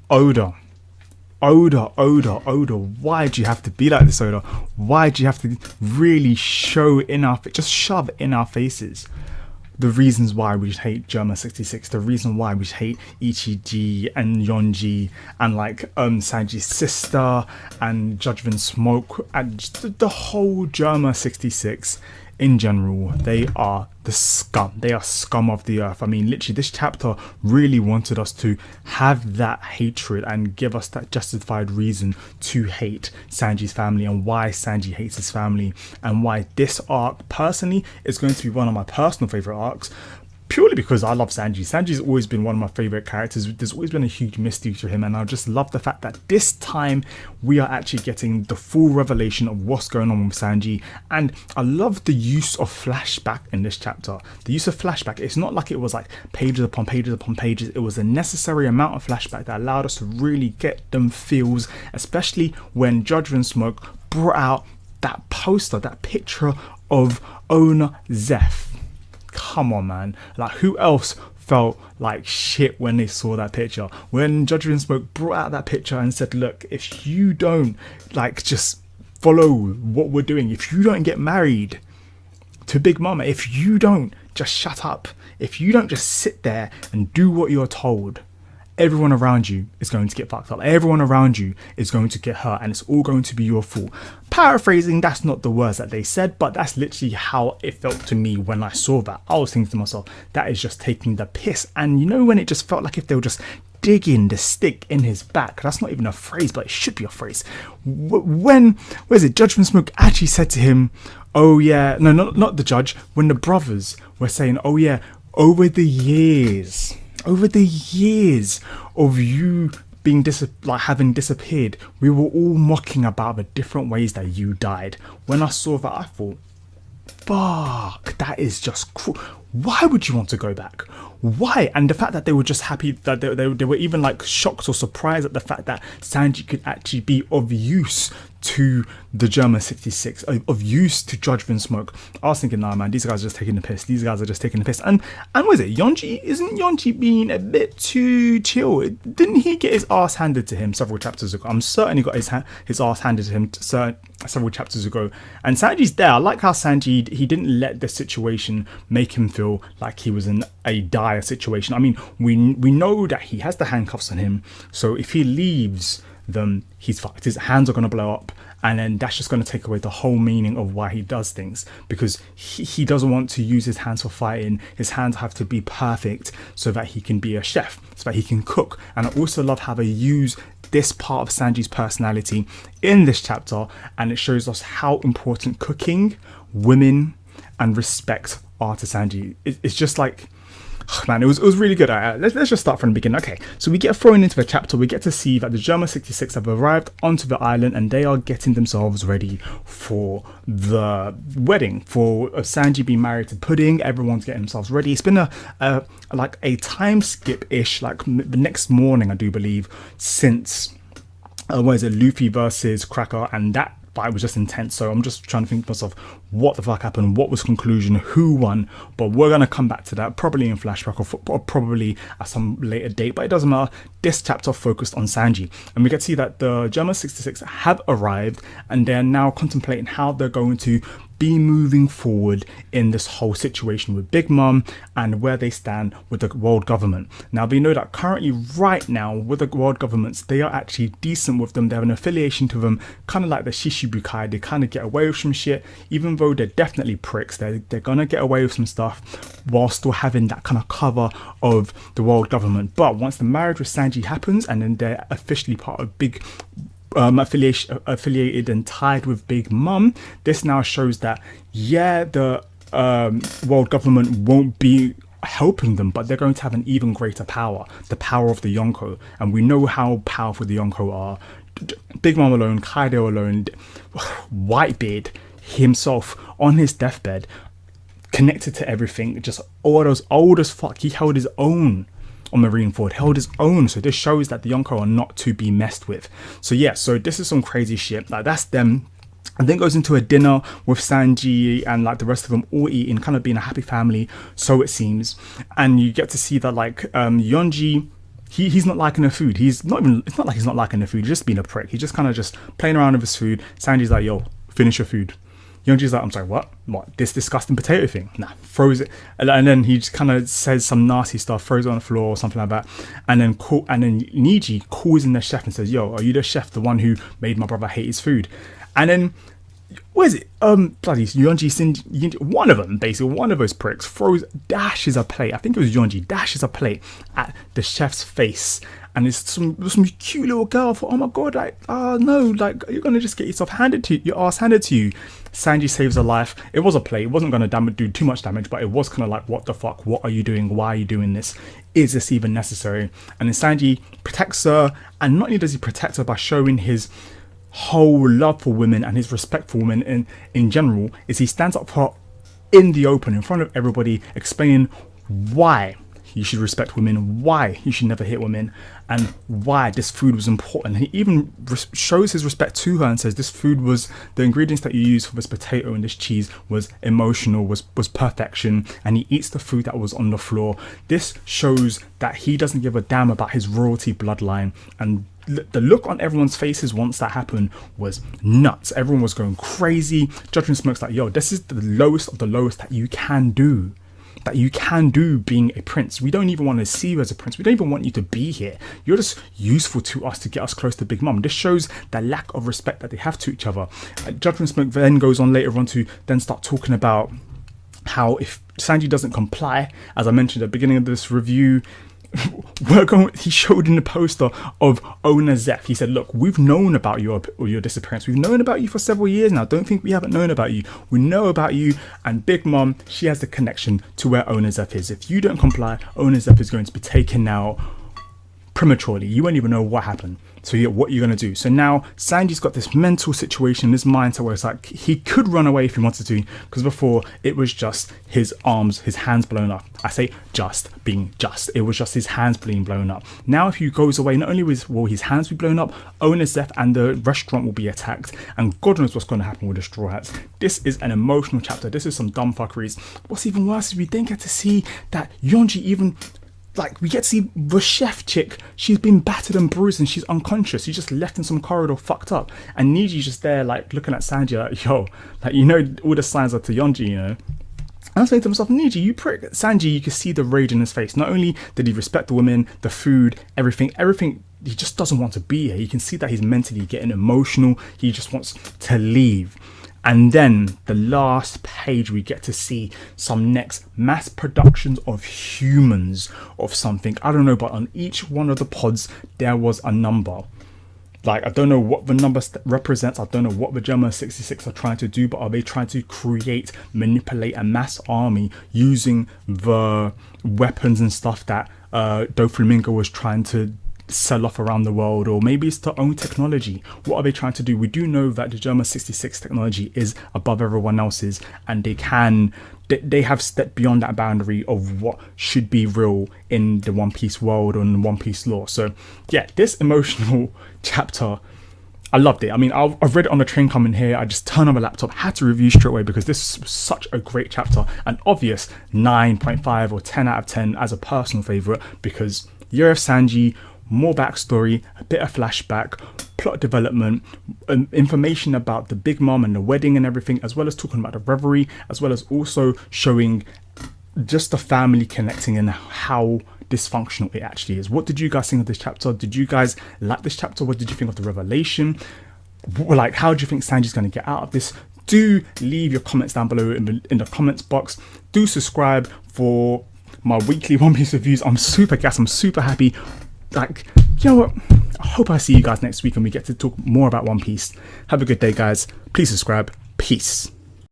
Oda. Oda, why do you have to be like this, Oda? Why do you have to really show in our, just shove in our faces the reasons why we hate Germa 66, the reason why we hate Ichiji and Yonji and like Sanji's sister and Judge Vinsmokes and just the whole Germa 66 in general. They are the scum. They are scum of the earth. I mean, literally, this chapter really wanted us to have that hatred and give us that justified reason to hate Sanji's family and why Sanji hates his family and why this arc, personally, is going to be one of my personal favourite arcs. Purely because I love Sanji. Sanji's always been one of my favourite characters. There's always been a huge mystery to him, and I just love the fact that this time we are actually getting the full revelation of what's going on with Sanji. And I love the use of flashback in this chapter. The use of flashback, it's not like it was like pages upon pages upon pages. It was a necessary amount of flashback that allowed us to really get them feels, especially when Judge Vinsmokes brought out that poster, that picture of owner Zeph. Come on, man. Like, who else felt like shit when they saw that picture? When Judge Vinsmokes brought out that picture and said, look, if you don't like just follow what we're doing, if you don't get married to Big Mama, if you don't just shut up, if you don't just sit there and do what you're told, everyone around you is going to get fucked up. Everyone around you is going to get hurt, and it's all going to be your fault. Paraphrasing, that's not the words that they said, but that's literally how it felt to me when I saw that. I was thinking to myself, that is just taking the piss. And you know when it just felt like if they were just digging the stick in his back? That's not even a phrase, but it should be a phrase. When, where is it, Judge Vinsmokes actually said to him, oh yeah, no, not the judge, when the brothers were saying, oh yeah, over the years of you being having disappeared, we were all mocking about the different ways that you died. When I saw that, I thought, fuck, that is just cruel. Why would you want to go back? Why? And the fact that they were just happy that they were even like shocked or surprised at the fact that Sanji could actually be of use to the Germa 66, of use to Judge Vinsmokes. I was thinking, nah man, these guys are just taking the piss. These guys are just taking the piss. And what is it? Isn't Yonji being a bit too chill? Didn't he get his ass handed to him several chapters ago? I'm certain he got his ass handed to him several chapters ago. And Sanji's there. I like how Sanji, he didn't let the situation make him feel like he was in a dire situation. I mean, we know that he has the handcuffs on him. So if he leaves them, he's fucked. His hands are going to blow up, and then that's just going to take away the whole meaning of why he does things, because he doesn't want to use his hands for fighting. His hands have to be perfect so that he can be a chef, so that he can cook. And I also love how they use this part of Sanji's personality in this chapter, and it shows us how important cooking, women, and respect are to Sanji. It's just like, man, it was really good. Let's just start from the beginning. Okay, so we get thrown into the chapter. We get to see that the Germa 66 have arrived onto the island, and they are getting themselves ready for the wedding, for Sanji being married to Pudding. Everyone's getting themselves ready. It's been a time skip-ish, like the next morning, I do believe, since Luffy versus Cracker, and that fight was just intense. So I'm just trying to think to myself, what the fuck happened, what was conclusion, who won? But we're going to come back to that probably in flashback or probably at some later date, but it doesn't matter. This chapter focused on Sanji, and we get to see that the Germa 66 have arrived, and they're now contemplating how they're going to be moving forward in this whole situation with Big Mom and where they stand with the world government. Now, we know that currently right now with the world governments, they are actually decent with them. They have an affiliation to them, kind of like the Shishibukai. They kind of get away with some shit, even though they're definitely pricks. They're gonna get away with some stuff while still having that kind of cover of the world government. But once the marriage with Sanji happens, and then they're officially part of Big affiliated and tied with Big Mom, this now shows that the world government won't be helping them, but they're going to have an even greater power, the power of the Yonko. And we know how powerful the Yonko are. Big Mom alone, Kaido alone, Whitebeard himself on his deathbed, connected to everything, just all those old as fuck. He held his own on Marineford, held his own. So this shows that the Yonko are not to be messed with. So yeah, so this is some crazy shit. Like, that's them. And then goes into a dinner with Sanji and like the rest of them all eating, kind of being a happy family, so it seems. And you get to see that like Yonji he's not liking the food. It's not like he's not liking the food. He's just being a prick. He's just kind of just playing around with his food. Sanji's like, yo, finish your food. Yeonji's like, I'm sorry, what? This disgusting potato thing? Nah, throws it. And then he just kind of says some nasty stuff, throws it on the floor or something like that. And then Niji calls in the chef and says, yo, are you the chef, the one who made my brother hate his food? And then, what is it? Bloody Yeonji, one of them, basically, one of those pricks dashes a plate. I think it was Yeonji, dashes a plate at the chef's face. And it's some cute little girl. I thought, oh my god, like, oh no, like, you're gonna just get your ass handed to you. Sanji saves her life. It was a play. It wasn't gonna do too much damage, but it was kind of like, what the fuck? What are you doing? Why are you doing this? Is this even necessary? And then Sanji protects her, and not only does he protect her by showing his whole love for women and his respect for women in general, is he stands up for her in the open, in front of everybody, explaining why you should respect women, why you should never hit women, and why this food was important. He even shows his respect to her and says this food was, the ingredients that you used for this potato and this cheese was emotional, was perfection, and he eats the food that was on the floor. This shows that he doesn't give a damn about his royalty bloodline, and the look on everyone's faces once that happened was nuts. Everyone was going crazy. Judgment Smoke's like, yo, this is the lowest of the lowest that you can do. That you can do being a prince. We don't even want to see you as a prince. We don't even want you to be here. You're just useful to us to get us close to Big Mom. This shows the lack of respect that they have to each other. Judgment Smoke then goes on later on to then start talking about how if Sanji doesn't comply, as I mentioned at the beginning of this review, he showed in the poster of owner Zeph. He said, look, we've known about your disappearance. We've known about you for several years now. Don't think we haven't known about you. We know about you, and Big Mom, she has the connection to where owner Zeph is. If you don't comply, owner Zeph is going to be taken out prematurely. You won't even know what happened. So what you're going to do. So now Sanji's got this mental situation, this mindset where it's like he could run away if he wanted to, because before it was just his hands blown up. I say being just. It was just his hands being blown up. Now if he goes away, not only will his hands be blown up, owner Zeph and the restaurant will be attacked, and God knows what's going to happen with the Straw Hats. This is an emotional chapter. This is some dumb fuckeries. What's even worse is we didn't get to see that Yeonji even... Like, we get to see the chef chick, she's been battered and bruised and she's unconscious. She's just left in some corridor fucked up. And Niji's just there, like, looking at Sanji like, yo, like, you know, all the signs are to Yeonji, you know. And I was saying to myself, Niji, you prick. Sanji, you can see the rage in his face. Not only did he respect the women, the food, everything, he just doesn't want to be here. You can see that he's mentally getting emotional. He just wants to leave. And then the last page, we get to see some next mass productions of humans of something. I don't know, but on each one of the pods, there was a number. Like, I don't know what the number represents. I don't know what the Germa 66 are trying to do, but are they trying to create, manipulate a mass army using the weapons and stuff that Doflamingo was trying to sell off around the world? Or maybe it's their own technology. What are they trying to do? We do know that the Germa 66 technology is above everyone else's, and they have stepped beyond that boundary of what should be real in the One Piece world or in the One Piece lore. So yeah, this emotional chapter, I loved it. I mean, I've read it on the train coming here. I just turned on my laptop, had to review straight away because this was such a great chapter. An obvious 9.5 or 10 out of 10 as a personal favourite, because Year of Sanji, more backstory, a bit of flashback, plot development, information about the Big Mom and the wedding and everything, as well as talking about the revelry, as well as also showing just the family connecting and how dysfunctional it actually is. What did you guys think of this chapter? Did you guys like this chapter? What did you think of the revelation? Like, how do you think Sanji's going to get out of this? Do leave your comments down below in the comments box. Do subscribe for my weekly One Piece reviews. I'm super gassed. I'm super happy. Like, you know what? I hope I see you guys next week and we get to talk more about One Piece. Have a good day, guys. Please subscribe. Peace.